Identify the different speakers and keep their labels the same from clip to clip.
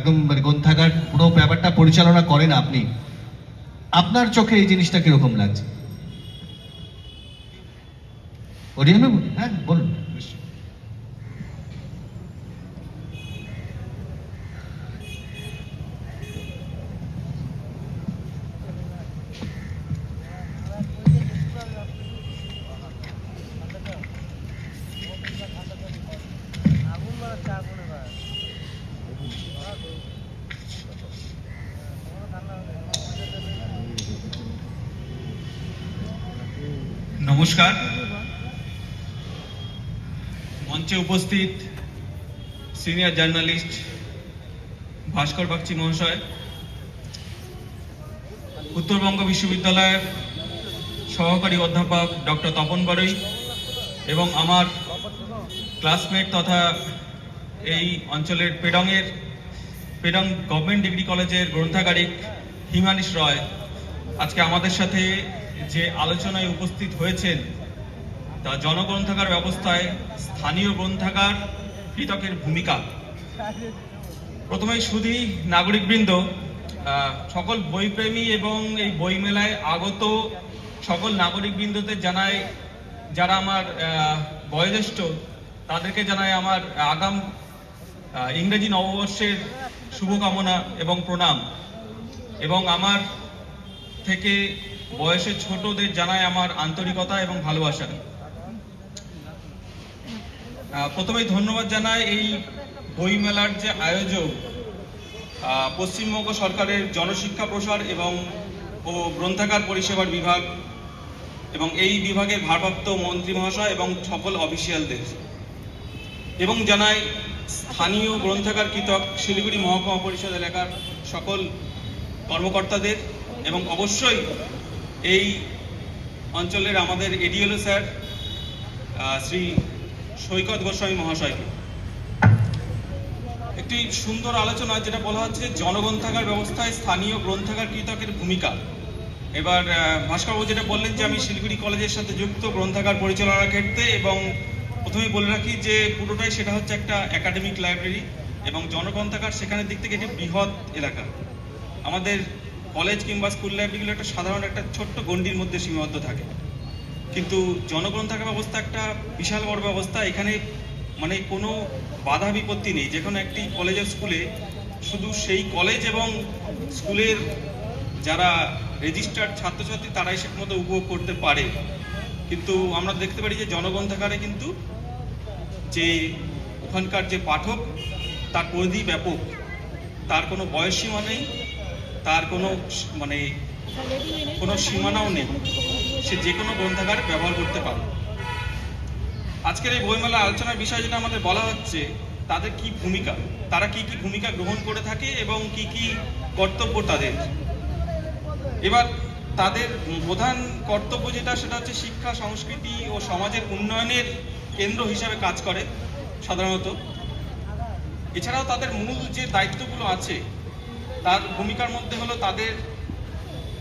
Speaker 1: একদম মানে গ্রন্থাগার পুরো ব্যাপারটা পরিচালনা করেন আপনি, আপনার চোখে এই জিনিসটা কিরকম লাগছে? ওরিয়ামে হ্যাঁ বলুন।
Speaker 2: নমস্কার, মঞ্চে উপস্থিত সিনিয়র জার্নালিস্ট ভাস্কর বাগচি মহাশয়, উত্তরবঙ্গ বিশ্ববিদ্যালয়ের সহকারী অধ্যাপক ডক্টর তপন বারুই এবং আমার ক্লাসমেট তথা এই অঞ্চলের পেডং গভর্নমেন্ট ডিগ্রি কলেজের গ্রন্থাগারিক হিমানিশ রয় আজকে আমাদের সাথে যে আলোচনায় উপস্থিত হয়েছেন তা জনগ্রন্থাগার ব্যবস্থায় স্থানীয় গ্রন্থাগার কৃতকের ভূমিকা। প্রথমেই শুধুই নাগরিকবৃন্দ, সকল বইপ্রেমী এবং এই বই মেলায় আগত সকল নাগরিকবৃন্দদের জানাই, যারা আমার বয়োজ্যেষ্ঠ তাদেরকে জানাই আমার আগাম ইংরেজি নববর্ষের শুভকামনা এবং প্রণাম, এবং আমার থেকে বয়সে ছোটদের জানায় আমার আন্তরিকতা এবং ভালোবাসা। প্রথমেই ধন্যবাদ জানাই এই বই মেলার যে আয়োজক পশ্চিমবঙ্গ সরকারের জনশিক্ষা প্রসার এবং গ্রন্থাগার পরিষেবার বিভাগ এবং এই বিভাগের ভারপ্রাপ্ত মন্ত্রী মহাশয় এবং সকল অফিসিয়ালদের, এবং জানাই স্থানীয় গ্রন্থাগার কৃতক শিলিগুড়ি মহকুমা পরিষদ এলাকার সকল কর্মকর্তাদের এবং অবশ্যই এই অঞ্চলের আমাদের এডিএলও স্যার শ্রী সৈকত গোস্বামী মহাশয়কে। একটি সুন্দর আলোচনা যেটা বলা হচ্ছে জনগ্রন্থাগার ব্যবস্থায় স্থানীয় গ্রন্থাগার কৃতকের ভূমিকা। এবার ভাস্করবাবু যেটা বললেন যে আমি শিলিগুড়ি কলেজের সাথে যুক্ত গ্রন্থাগার পরিচালনার ক্ষেত্রে, এবং প্রথমেই বলে রাখি যে পুরোটাই সেটা হচ্ছে একটা একাডেমিক লাইব্রেরি এবং জনগ্রন্থাগার সেখানের দিক থেকে একটি বৃহৎ এলাকা। আমাদের কলেজ কিংবা স্কুল লাইব্রেরিগুলো একটা সাধারণ একটা ছোট্ট গণ্ডির মধ্যে সীমাবদ্ধ থাকে, কিন্তু জনগ্রন্থাগার ব্যবস্থা একটা বিশাল বড় ব্যবস্থা। এখানে মানে কোনো বাধা বিপত্তি নেই। যে কোনো একটি কলেজের স্কুলে শুধু সেই কলেজ এবং স্কুলের যারা রেজিস্টার্ড ছাত্রছাত্রী তারাই সেটার মধ্যে উপভোগ করতে পারে। কিন্তু আমরা দেখতে পারি যে জনগ্রন্থাগারে কিন্তু যে ওখানকার যে পাঠক তার পরিধি ব্যাপক, তার কোনো বয়স সীমা নেই, তার কোনো মানে কোনো সীমানাও নেই, সে যে কোনো গ্রন্থাগার ব্যবহার করতে পারে। আজকের এই বইমেলা আলোচনার বিষয় যেটা আমাদের বলা হচ্ছে তাদের কি ভূমিকা, তারা কি কি ভূমিকা গ্রহণ করে থাকে এবং কি কি কর্তব্য তাদের। এবার তাদের প্রধান কর্তব্য যেটা সেটা হচ্ছে শিক্ষা, সংস্কৃতি ও সমাজের উন্নয়নের কেন্দ্র হিসাবে কাজ করে সাধারণত। এছাড়াও তাদের মূল যে দায়িত্বগুলো আছে তার ভূমিকার মধ্যে হলো তাদের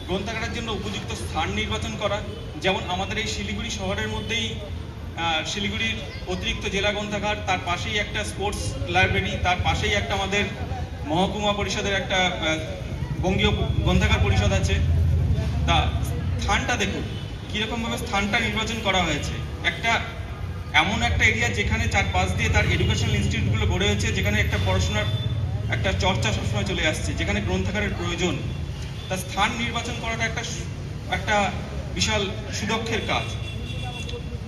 Speaker 2: গ্রন্থাগারের জন্য উপযুক্ত স্থান নির্বাচন করা। যেমন আমাদের এই শিলিগুড়ি শহরের মধ্যেই শিলিগুড়ির অতিরিক্ত জেলা গ্রন্থাগার, তার পাশেই একটা স্পোর্টস লাইব্রেরি, তার পাশেই একটা আমাদের মহকুমা পরিষদের একটা বঙ্গীয় গ্রন্থাগার পরিষদ আছে। তা স্থানটা দেখুন কীরকমভাবে স্থানটা নির্বাচন করা হয়েছে। একটা এমন একটা এরিয়া যেখানে চারপাশ দিয়ে তার এডুকেশনাল ইনস্টিটিউটগুলো গড়ে হয়েছে, যেখানে একটা পড়াশোনার একটা চর্চা সবসময় চলে আসছে, যেখানে গ্রন্থাগারের প্রয়োজন। তার স্থান নির্বাচন করাটা একটা বিশাল সুদক্ষের কাজ।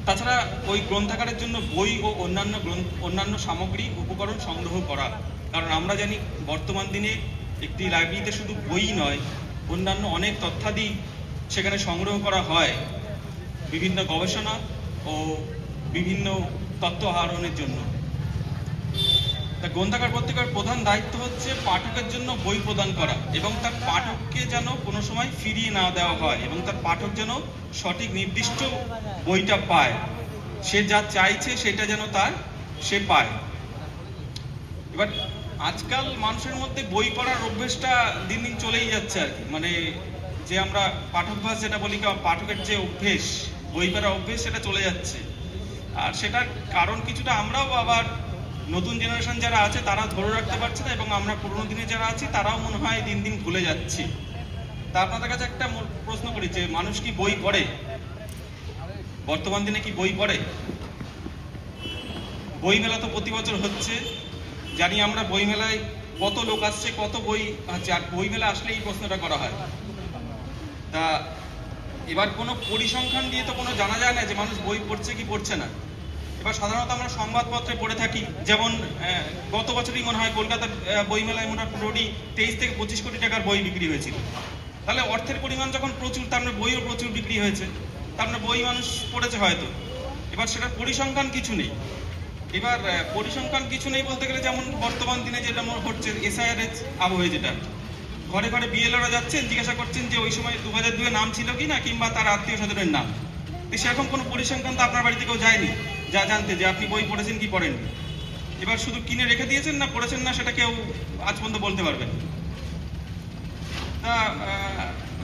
Speaker 2: তাছাড়া ওই গ্রন্থাগারের জন্য বই ও অন্যান্য সামগ্রী উপকরণ সংগ্রহ করা, কারণ আমরা জানি বর্তমান দিনে একটি লাইব্রেরিতে শুধু বই নয়, অন্যান্য অনেক তথ্যাদি সেখানে সংগ্রহ করা হয় বিভিন্ন গবেষণা ও বিভিন্ন তথ্য আহরণের জন্য। তা গ্রন্থাগার পত্রিকার প্রধান দায়িত্ব হচ্ছে পাঠকের জন্য বই প্রদান করা এবং তার পাঠককে যেন কোনো সময় ফিরিয়ে না দেওয়া হয় এবং তার পাঠক যেন সঠিক নির্দিষ্ট বইটা পায়, সে যা চাইছে সেটা যেন সে পায়। এবার আজকাল মানুষের মধ্যে বই পড়ার অভ্যেসটা দিন দিন চলেই যাচ্ছে আর কি, মানে যে আমরা পাঠকভাস যেটা বলি, পাঠকের যে অভ্যেস বই পড়ার অভ্যেস সেটা চলে যাচ্ছে। আর সেটার কারণ কিছুটা আমরাও আবার নতুন জেনারেশন যারা আছে তারা ধরে রাখতে পারছে না, এবং আমরা পুরোনো দিনে যারা আছি তারাও মনে হয় দিন দিন ভুলে যাচ্ছি। তা আপনাদের কাছে একটা প্রশ্ন করি যে মানুষ কি বই পড়ে? বর্তমান দিনে কি বই পড়ে? বই মেলা তো প্রতি বছর হচ্ছে, জানি আমরা বই মেলায় কত লোক আসছে, কত বই আছে, আর বই মেলা আসলে এই প্রশ্নটা করা হয়। তা এবার কোনো পরিসংখ্যান দিয়ে তো কোনো জানা যায় না যে মানুষ বই পড়ছে কি পড়ছে না। এবার সাধারণত আমরা সংবাদপত্রে পড়ে থাকি, যেমন গত বছরই মনে হয় কলকাতার বইমেলায় মনে হয় প্রতি 23 থেকে 25 কোটি টাকার বই বিক্রি হয়েছিল। তাহলে অর্থের পরিমাণ যখন প্রচুর, তার মানে বইও প্রচুর বিক্রি হয়েছে, তার মানে বই মানুষ পড়েছে হয়তো। এবার সেটা পরিসংখ্যান কিছু নেই। এবার পরিসংখ্যান কিছু নেই বলতে গেলে যেমন বর্তমান দিনে যেটা হচ্ছে এসআইআরএস আবহে, যেটা ঘরে ঘরে বিএলওরা যাচ্ছেন, জিজ্ঞাসা করছেন যে ওই সময় 2002-এ নাম ছিল কি না, কিংবা তার আত্মীয় স্বজনের নাম। তো সেরকম কোনো পরিসংখ্যান তো আপনার বাড়িতে কেউ যায়নি যা জানতে যে আপনি বই পড়েছেন কি পড়েননি। এবার শুধু কিনে রেখে দিয়েছেন না পড়েছেন না, সেটা কেউ আজ পর্যন্ত বলতে পারবেন না। তা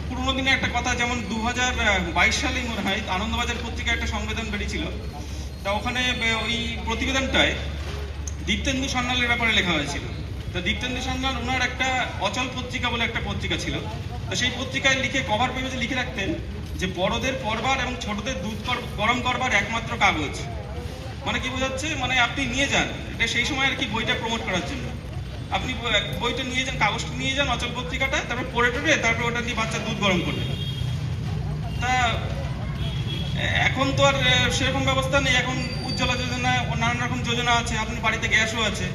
Speaker 2: পুরোনো দিনে একটা কথা, যেমন 2022 সালেই মনে হয় আনন্দবাজার পত্রিকায় একটা সংবেদন বেরিয়েছিল। তা ওখানে ওই প্রতিবেদনটায় দীপ্তেন্দু সান্যালের ব্যাপারে লেখা হয়েছিল। তো দীপ্তেন্দু সান্যাল ওনার একটা অচল পত্রিকা বলে একটা পত্রিকা ছিল, তো সেই পত্রিকায় লিখে কভার পেজে লিখে রাখতেন যে বড়দের পড়বার এবং ছোটদের দুধ গরম করবার একমাত্র কাগজ। মানে কি বোঝাচ্ছে, মানে আপনি নিয়ে যান, এটা সেই সময় আর কি বইটা প্রমোট করার জন্য আপনি বইটা নিয়ে যান, কাগজটা নিয়ে যান, অচল পত্রিকাটা, তারপর পড়ে টড়ে তারপর ওটা দিয়ে বাচ্চা দুধ গরম করবে। তা এখন তো আর সেরকম ব্যবস্থা নেই। এখন উজ্জ্বলা যোজনা ও নানান রকম যোজনা আছে, আপনি বাড়িতে গ্যাসও আছে,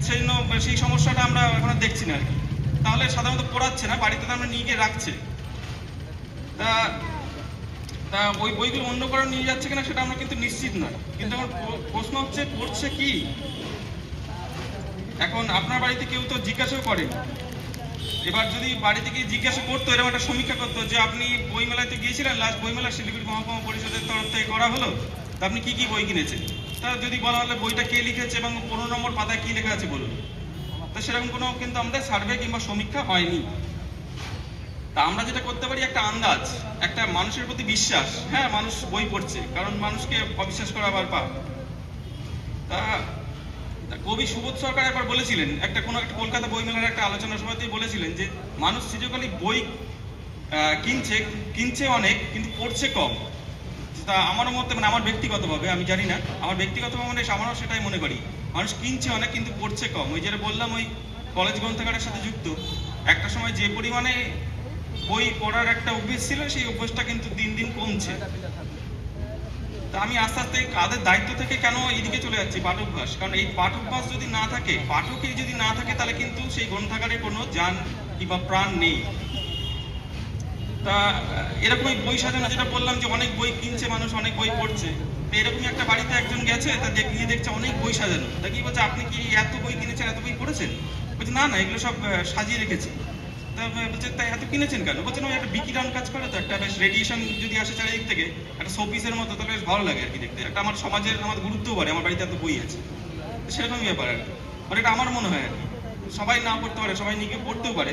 Speaker 2: সেই জন্য সেই সমস্যাটা আমরা এখন আর দেখছি না আর কি। তাহলে সাধারণত পড়াচ্ছে না, বাড়িতে তো আমরা নিয়ে গিয়ে রাখছে। তা তা ওই বইগুলো অন্য কারো নিয়ে যাচ্ছে কিনা সেটা আমরা কিন্তু নিশ্চিত নয়। কিন্তু আমার প্রশ্ন হচ্ছে পড়ছে কি। এখন আপনার বাড়িতে কেউ তো জিজ্ঞাসাও করেন। এবার যদি বাড়িতে গিয়ে জিজ্ঞাসা করতো, এরকম একটা সমীক্ষা করতো যে আপনি বই মেলাতে গিয়েছিলেন, লাস্ট বই মেলা শিলিগুড়ি মহকুমা পরিষদের তরফ থেকে করা হলো, তা আপনি কি কি বই কিনেছেন, তা যদি বলা হলে বইটা কে লিখেছে এবং 15 নম্বর পাতায় কি লেখা আছে বলুন। তা সেরকম কোনো কিন্তু আমাদের সার্ভে কিংবা সমীক্ষা হয়নি। তা আমরা যেটা করতে পারি, একটা আন্দাজ, একটা মানুষের প্রতি বিশ্বাস, হ্যাঁ মানুষ বই পড়ছে, কারণ মানুষকে অবিশ্বাস করা আবার পাপ। তা কবি সুবোধ সরকার একবার বলেছিলেন, কোনো একটা কলকাতা বইমেলার একটা আলোচনা সভাতেই বলেছিলেন যে মানুষ চিরকালই বই কিনছে অনেক কিন্তু পড়ছে কম। তা আমার মতে, মানে আমার ব্যক্তিগতভাবে, আমি জানি না, আমার ব্যক্তিগতভাবে মানে আমারও সেটাই মনে করি, মানুষ কিনছে অনেক কিন্তু পড়ছে কম। ওই যেটা বললাম, ওই কলেজ গ্রন্থাগারের সাথে যুক্ত একটা সময় যে পরিমাণে বই পড়ার একটা অভ্যেস ছিল, সেই অভ্যেসটা কিন্তু দিন দিন কমছে। তা আমি আস্তে আস্তে কাদের দায়িত্ব থেকে কেন এইদিকে চলে যাচ্ছি, পাঠকভাস, কারণ এই পাঠকভাস যদি না থাকে, পাঠকই যদি না থাকে, তাহলে কিন্তু সেই গ্রন্থাগারে কোনো যান কিংবা প্রাণ নেই। তা এরকমই বই সাজানো, যেটা বললাম যে অনেক বই কিনছে মানুষ, অনেক বই পড়ছে। তো এরকমই একটা বাড়িতে একজন গেছে, তা গিয়ে দেখছে অনেক বই সাজানো। তা কি বলছে, আপনি কি এত বই কিনেছেন, এত বই পড়েছেন? বলছে না না, এগুলো সব সাজিয়ে রেখেছি। তা বলছে তাই এত কিনেছেন কেন? বলছে না, ওই একটা বিকিরণ কাজ করে, তো একটা বেশ রেডিয়েশন যদি আসে চারিদিক থেকে, একটা শোপিসের মতো, তাহলে বেশ ভালো লাগে আর কি দেখতে, একটা আমার সমাজের আমার গুরুত্বও বাড়ে, আমার বাড়িতে এত বই আছে। সেরকমই ব্যাপার আর কি, মানে এটা আমার মনে হয় আর কি। সবাই না পড়তে পারে, সবাই নিজে পড়তেও পারে।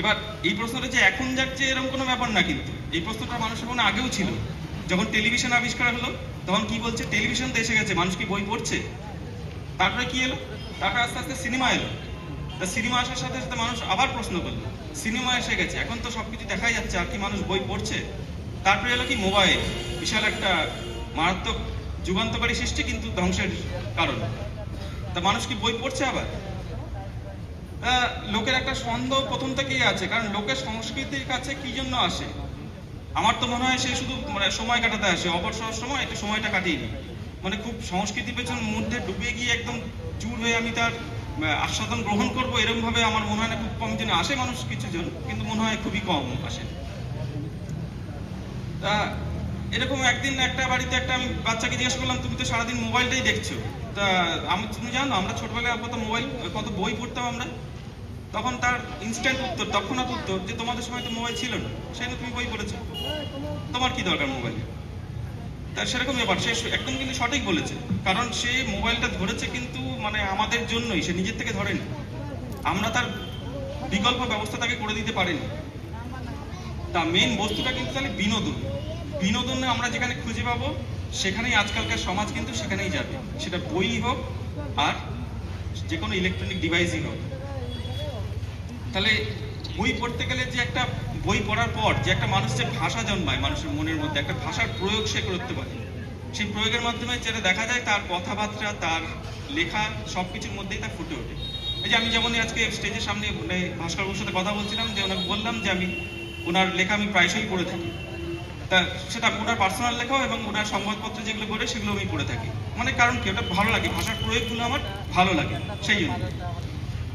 Speaker 2: এবার এই প্রশ্নটা যে এখন যাচ্ছে এরকম কোনো ব্যাপার না, কিন্তু এই প্রশ্নটা মানুষের মনে আগেও ছিল। যখন টেলিভিশন আবিষ্কার হলো, তখন কি বলছে, টেলিভিশন তো এসে গেছে, মানুষ কি বই পড়ছে? তারপরে কি এলো, তারপরে আস্তে আস্তে সিনেমা এলো। তা সিনেমা আসার সাথে সাথে মানুষ আবার প্রশ্ন করলো, সিনেমা এসে গেছে, এখন তো সবকিছু দেখাই যাচ্ছে, আর কি মানুষ বই পড়ছে? তারপরে এলো কি, মোবাইল, বিশাল একটা মারাত্মক যুগান্তকারী সৃষ্টি, কিন্তু ধ্বংসের কারণ। তা মানুষ কি বই পড়ছে আবার? লোকের একটা সন্দেহ প্রথম থেকেই আছে, কারণ লোকের সংস্কৃতির কাছে কি জন্য আসে? আমার তো মনে হয় সে শুধু মানে সময় কাটাতে আসে, অবসর সময় একটু সময়টা কাটিয়ে নিই, মানে খুব সংস্কৃতি পেছন মধ্যে ডুবে গিয়ে একদম চুর হয়ে আমি তার আস্বাদন গ্রহণ করবো, এরকম ভাবে আমার মনে হয় না। খুব কম জন আসে মানুষ, কিছু জন, কিন্তু মনে হয় খুবই কম আসে। তা এরকম একদিন একটা বাড়িতে একটা আমি বাচ্চাকে জিজ্ঞাসা করলাম, তুমি তো সারাদিন মোবাইলটাই দেখছো, তা তুমি জানো আমরা ছোটবেলায় কত মোবাইল, কত বই পড়তাম আমরা? তখন তার ইনস্ট্যান্ট উত্তর, তৎক্ষণাৎ উত্তর, যে তোমাদের সময় তো মোবাইল ছিল না, সেই তুমি বই পড়েছো, তোমার কি দরকার মোবাইল? তার সেরকম ব্যাপার, সে একদম কিন্তু সঠিক বলেছে, কারণ সে মোবাইলটা ধরেছে কিন্তু মানে আমাদের জন্যই, সে নিজের থেকে ধরেনি, আমরা তার বিকল্প ব্যবস্থা তাকে করে দিতে পারিনি। তা মেন বস্তুটা কিন্তু তাহলে বিনোদন। বিনোদনে আমরা যেখানে খুঁজে পাবো, সেখানেই আজকালকার সমাজ কিন্তু সেখানেই যাবে, সেটা বই হোক আর যে কোনো ইলেকট্রনিক ডিভাইসই হোক। তাহলে বই পড়তে গেলে যে একটা বই পড়ার পর যে একটা মানুষ যে ভাষা জন্মায় মানুষের মনের মধ্যে, একটা ভাষার প্রয়োগ সে করতে পারে, সেই প্রয়োগের মাধ্যমে যেটা দেখা যায় তার কথাবার্তা, তার লেখা সব কিছুর মধ্যেই তা ফুটে ওঠে। এই যে আমি যেমন আজকে স্টেজের সামনে ভাস্করবাবুর সাথে কথা বলছিলাম, যে ওনাকে বললাম যে আমি ওনার লেখা আমি প্রায়শই পড়ে থাকি, তা সেটা ওনার পার্সোনাল লেখাও এবং ওনার সংবাদপত্র যেগুলো করে সেগুলো আমি পড়ে থাকি। মানে কারণ কি, ওটা ভালো লাগে, ভাষার প্রয়োগগুলো আমার ভালো লাগে সেই জন্য।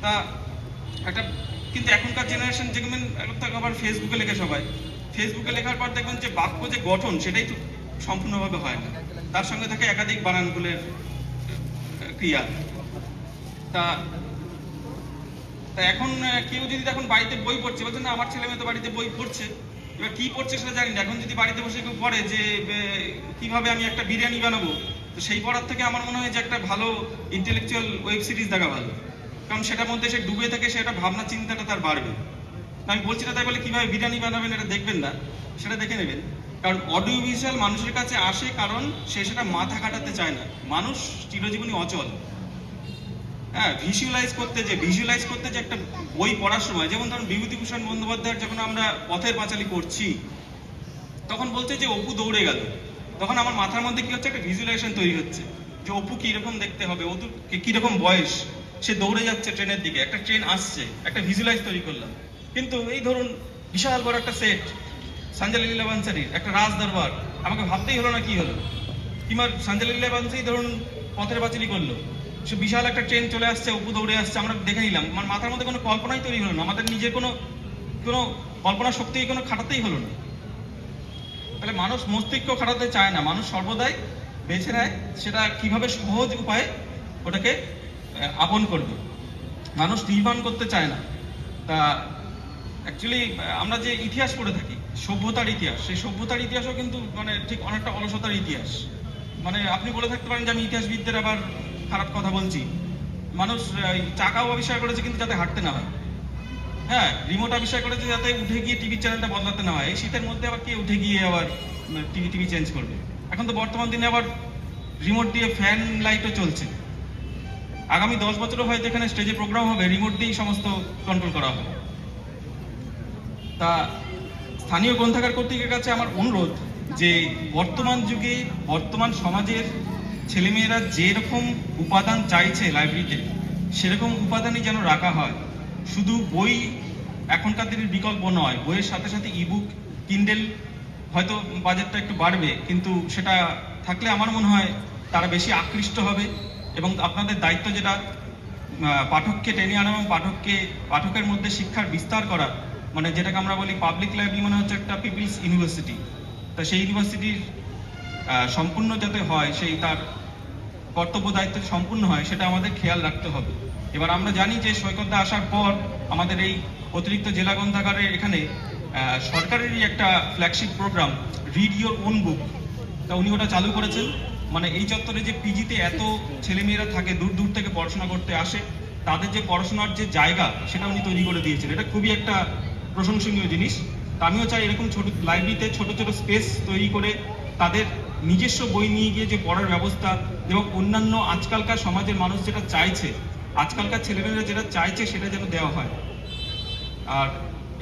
Speaker 2: তা একটা কিন্তু এখনকার জেনারেশন দেখবেন এখন তো আবার ফেসবুকে লেখে সবাই, ফেসবুকে লেখার পর দেখবেন যে বাক্য যে গঠন সেটাই তো সম্পূর্ণভাবে হয় না, তার সঙ্গে থাকে একাধিক বানানগুলোর ক্রিয়া। তা তা এখন কেউ যদি এখন বাড়িতে বই পড়ছে, বলছে না আমার ছেলে মেয়ে তো বাড়িতে বই পড়ছে, এবার কি পড়ছে সেটা জানি না। এখন যদি বাড়িতে বসে কেউ পড়ে যে কিভাবে আমি একটা বিরিয়ানি বানাবো, তো সেই পড়ার থেকে আমার মনে হয় যে একটা ভালো ইন্টেলেকচুয়াল ওয়েব সিরিজ দেখা ভালো, কারণ সেটার মধ্যে সে ডুবে থাকে, সেটা ভাবনা চিন্তাটা তার বাড়বে। আমি বলছি না তাই বলে কিভাবে বিরিয়ানি বানাবেন এটা দেখবেন না, সেটা দেখে নেবেন। কারণ অডিও ভিজুয়াল মানুষের কাছে আসে কারণ সে সেটা মাথা খাটাতে চায় না। মানুষ চিরজীবনী অচল। হ্যাঁ, ভিজুয়ালাইজ করতে যে একটা বই পড়ার সময়, যেমন ধরুন বিভূতিভূষণ বন্দ্যোপাধ্যায়ের যখন আমরা পথের পাঁচালী করছি, তখন বলছে যে অপু দৌড়ে গেল, তখন আমার মাথার মধ্যে কি হচ্ছে, একটা ভিজুয়ালাইজেশন তৈরি হচ্ছে যে অপু কিরকম দেখতে হবে, অপু কিরকম বয়স, সে দৌড়ে যাচ্ছে ট্রেনের দিকে, একটা ট্রেন আসছে, একটা ভিজুয়ালাইজ তৈরি করলাম। কিন্তু এই ধরুন বিশাল বড় একটা সেট, সঞ্জয় লীলা বানসারির একটা রাজ দরবার, আমাকে ভাবতেই হলো না কি হলো। কিংবা সঞ্জয় লীলা বানসারি ধরুন পথের পাঁচালী করলো, সে বিশাল একটা ট্রেন চলে আসছে, অপু দৌড়ে আসছে, আমরা দেখে নিলাম, আমার মাথার মধ্যে কোনো কল্পনাই তৈরি হলো না, আমাদের নিজের কোনো কল্পনা শক্তি কোনো খাটাতেই হলো না। তাহলে মানুষ মস্তিষ্ক খাটাতে চায় না, মানুষ সর্বদাই বেছে নেয় সেটা কিভাবে সহজ উপায়ে ওটাকে আপন করবে, মানুষ নির্মাণ করতে চায় না। তা অ্যাকচুয়ালি আমরা যে ইতিহাস পড়ে থাকি, সভ্যতার ইতিহাস, সেই সভ্যতার ইতিহাসও কিন্তু মানে ঠিক অনেকটা অলসতার ইতিহাস। মানে আপনি বলে থাকতে পারেন যে আমি ইতিহাসবিদদের আবার খারাপ কথা বলছি। মানুষ চাকাও আবিষ্কার করেছে কিন্তু যাতে হাঁটতে না হয়, হ্যাঁ, রিমোট আবিষ্কার করেছে যাতে উঠে গিয়ে টিভির চ্যানেলটা বদলাতে না হয়। এই শীতের মধ্যে আবার কে উঠে গিয়ে আবার টিভি চেঞ্জ করবে? এখন তো বর্তমান দিনে আবার রিমোট দিয়ে ফ্যান লাইটও চলছে। আগামী 10 বছরও হয়তো এখানে স্টেজে প্রোগ্রাম হবে, রিমোট দিয়েই সমস্ত কন্ট্রোল করা হবে। তা স্থানীয় গ্রন্থাগার কর্তৃকের কাছে আমার অনুরোধ যে বর্তমান যুগে বর্তমান সমাজের ছেলেমেয়েরা যেরকম উপাদান চাইছে লাইব্রেরিতে, সেরকম উপাদানই যেন রাখা হয়। শুধু বই এখনকার দিনের বিকল্প নয়, বইয়ের সাথে সাথে ইবুক, কিন্ডেল হয়তো বাজেটটা একটু বাড়বে, কিন্তু সেটা থাকলে আমার মনে হয় তারা বেশি আকৃষ্ট হবে। এবং আপনাদের দায়িত্ব যেটা পাঠককে টেনে আনা এবং পাঠকের মধ্যে শিক্ষার বিস্তার করা, মানে যেটাকে আমরা বলি পাবলিক লাইব্রেরি মানে হচ্ছে একটা পিপলস ইউনিভার্সিটি। তা সেই ইউনিভার্সিটির সম্পূর্ণ যাতে হয়, সেই তার কর্তব্য দায়িত্ব সম্পূর্ণ হয়, সেটা আমাদের খেয়াল রাখতে হবে। এবার আমরা জানি যে সৈকতদা আসার পর আমাদের এই অতিরিক্ত জেলা গ্রন্থাগারের এখানে সরকারেরই একটা flagship programme read your own book, তা উনি ওটা চালু করেছেন। মানে এই চত্বরে যে পিজিতে এত ছেলেমেয়েরা থাকে, দূর দূর থেকে পড়াশোনা করতে আসে, তাদের যে পড়াশোনার যে জায়গা সেটা উনি তৈরি করে দিয়েছেন। এটা খুবই একটা প্রশংসনীয় জিনিস। তা আমিও চাই এরকম ছোট লাইব্রেরিতে ছোট ছোট স্পেস তৈরি করে তাদের নিজস্ব বই নিয়ে গিয়ে যে পড়ার ব্যবস্থা, এবং অন্যান্য আজকালকার সমাজের মানুষ যেটা চাইছে, আজকালকার ছেলেমেয়েরা যেটা চাইছে সেটা যেন দেওয়া হয়। আর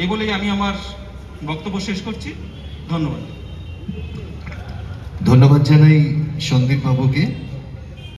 Speaker 2: এই বলেই আমি আমার বক্তব্য শেষ করছি। ধন্যবাদ।
Speaker 1: ধন্যবাদ জানাই সন্দীপ বাবুকে।